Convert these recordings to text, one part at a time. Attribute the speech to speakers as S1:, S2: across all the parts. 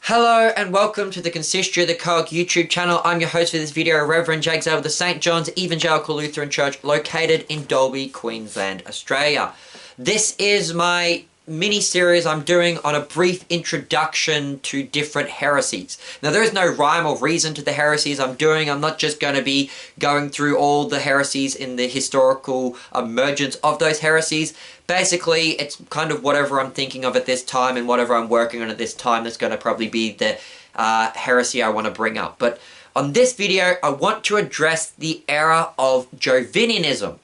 S1: Hello and welcome to the Consistory of the Coelc YouTube channel. I'm your host for this video, Reverend Zabel of St Evangelical Lutheran Church, located in Dalby, Queensland, Australia. This is my mini-series I'm doing on a brief introduction to different heresies. Now, there is no rhyme or reason to the heresies I'm doing. I'm not just going to be going through all the heresies in the historical emergence of those heresies. Basically, it's kind of whatever I'm thinking of at this time and whatever I'm working on at this time that's going to probably be the heresy I want to bring up. But on this video, I want to address the era of Jovinianism.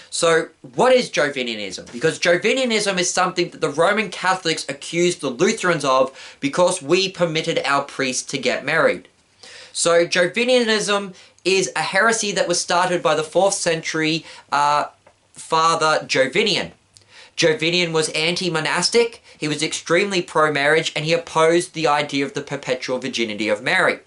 S1: So, what is Jovinianism? Because Jovinianism is something that the Roman Catholics accused the Lutherans of because we permitted our priests to get married. So, Jovinianism is a heresy that was started by the 4th century Father Jovinian. Jovinian was anti-monastic, he was extremely pro-marriage, and he opposed the idea of the perpetual virginity of Mary.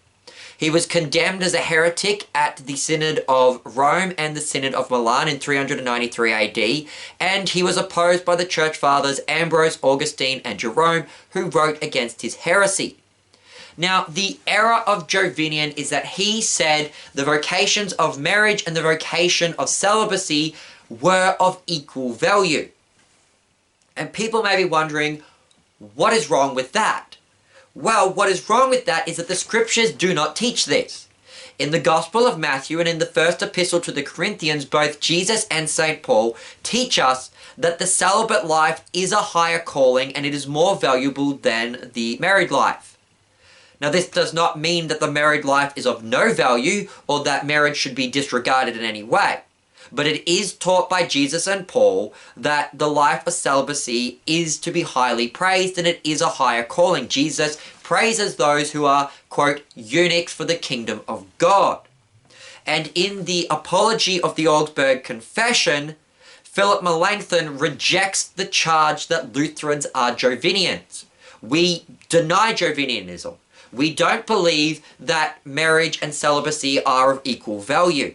S1: He was condemned as a heretic at the Synod of Rome and the Synod of Milan in 393 AD, and he was opposed by the Church Fathers Ambrose, Augustine, and Jerome, who wrote against his heresy. Now, the error of Jovinian is that he said the vocations of marriage and the vocation of celibacy were of equal value. And people may be wondering, what is wrong with that? Well, what is wrong with that is that the scriptures do not teach this. In the Gospel of Matthew and in the first epistle to the Corinthians, both Jesus and St. Paul teach us that the celibate life is a higher calling and it is more valuable than the married life. Now, this does not mean that the married life is of no value or that marriage should be disregarded in any way. But it is taught by Jesus and Paul that the life of celibacy is to be highly praised and it is a higher calling. Jesus praises those who are, quote, eunuchs for the kingdom of God. And in the Apology of the Augsburg Confession, Philip Melanchthon rejects the charge that Lutherans are Jovinians. We deny Jovinianism. We don't believe that marriage and celibacy are of equal value.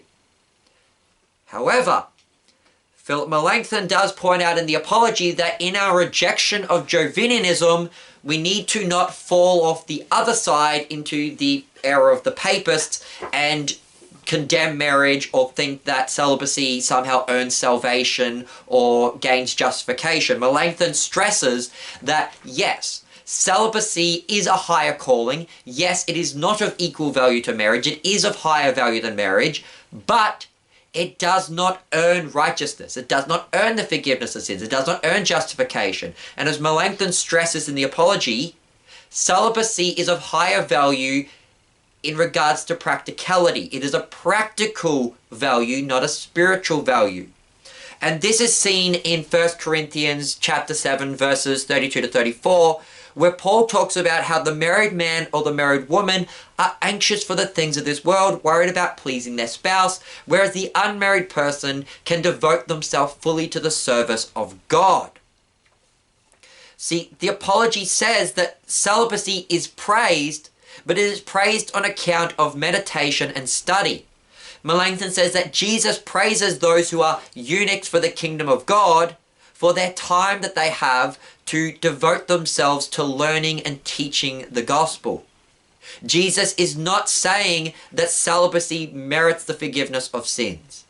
S1: However, Philip Melanchthon does point out in the Apology that in our rejection of Jovinianism, we need to not fall off the other side into the error of the papists and condemn marriage or think that celibacy somehow earns salvation or gains justification. Melanchthon stresses that, yes, celibacy is a higher calling. Yes, it is not of equal value to marriage. It is of higher value than marriage, but it does not earn righteousness. It does not earn the forgiveness of sins. It does not earn justification. And as Melanchthon stresses in the Apology, celibacy is of higher value in regards to practicality. It is a practical value, not a spiritual value. And this is seen in 1 Corinthians chapter 7, verses 32 to 34, where Paul talks about how the married man or the married woman are anxious for the things of this world, worried about pleasing their spouse, whereas the unmarried person can devote themselves fully to the service of God. See, the Apology says that celibacy is praised, but it is praised on account of meditation and study. Melanchthon says that Jesus praises those who are eunuchs for the kingdom of God for their time that they have to devote themselves to learning and teaching the gospel. Jesus is not saying that celibacy merits the forgiveness of sins.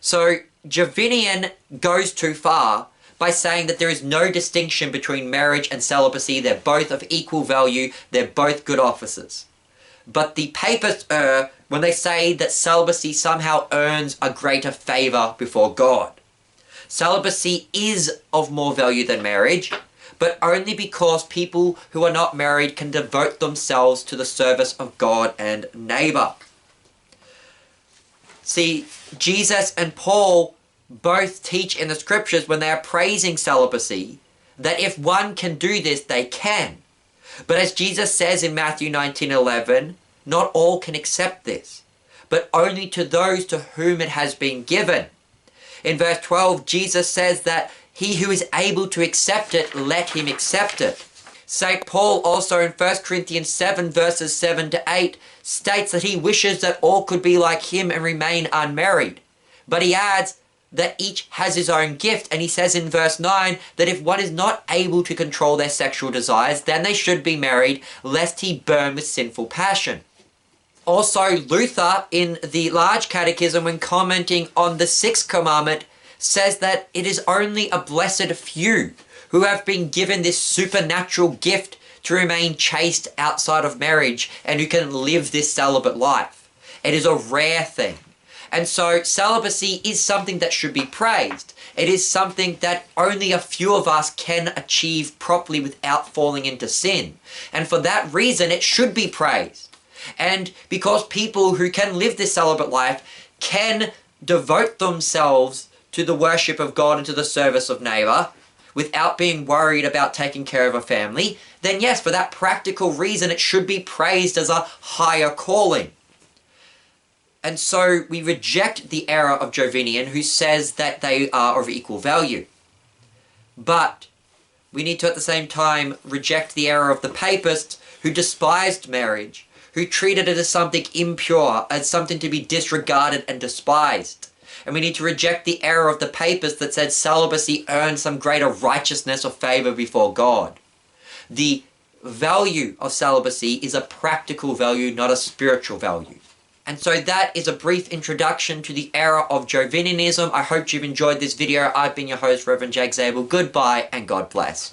S1: So Jovinian goes too far by saying that there is no distinction between marriage and celibacy. They're both of equal value. They're both good offices. But the papists err when they say that celibacy somehow earns a greater favor before God. Celibacy is of more value than marriage, but only because people who are not married can devote themselves to the service of God and neighbor. See, Jesus and Paul both teach in the scriptures when they are praising celibacy that if one can do this, they can. But as Jesus says in Matthew 19:11, not all can accept this, but only to those to whom it has been given. In verse 12, Jesus says that he who is able to accept it, let him accept it. St. Paul also in 1 Corinthians 7 verses 7 to 8 states that he wishes that all could be like him and remain unmarried. But he adds, that each has his own gift. And he says in verse 9 that if one is not able to control their sexual desires, then they should be married, lest he burn with sinful passion. Also, Luther, in the Large Catechism, when commenting on the 6th commandment, says that it is only a blessed few who have been given this supernatural gift to remain chaste outside of marriage and who can live this celibate life. It is a rare thing. And so celibacy is something that should be praised. It is something that only a few of us can achieve properly without falling into sin. And for that reason, it should be praised. And because people who can live this celibate life can devote themselves to the worship of God and to the service of neighbour without being worried about taking care of a family, then yes, for that practical reason, it should be praised as a higher calling. And so we reject the error of Jovinian, who says that they are of equal value. But we need to at the same time reject the error of the papists, who despised marriage, who treated it as something impure, as something to be disregarded and despised. And we need to reject the error of the papists that said celibacy earned some greater righteousness or favour before God. The value of celibacy is a practical value, not a spiritual value. And so that is a brief introduction to the error of Jovinianism. I hope you've enjoyed this video. I've been your host, Reverend Jake Zabel. Goodbye and God bless.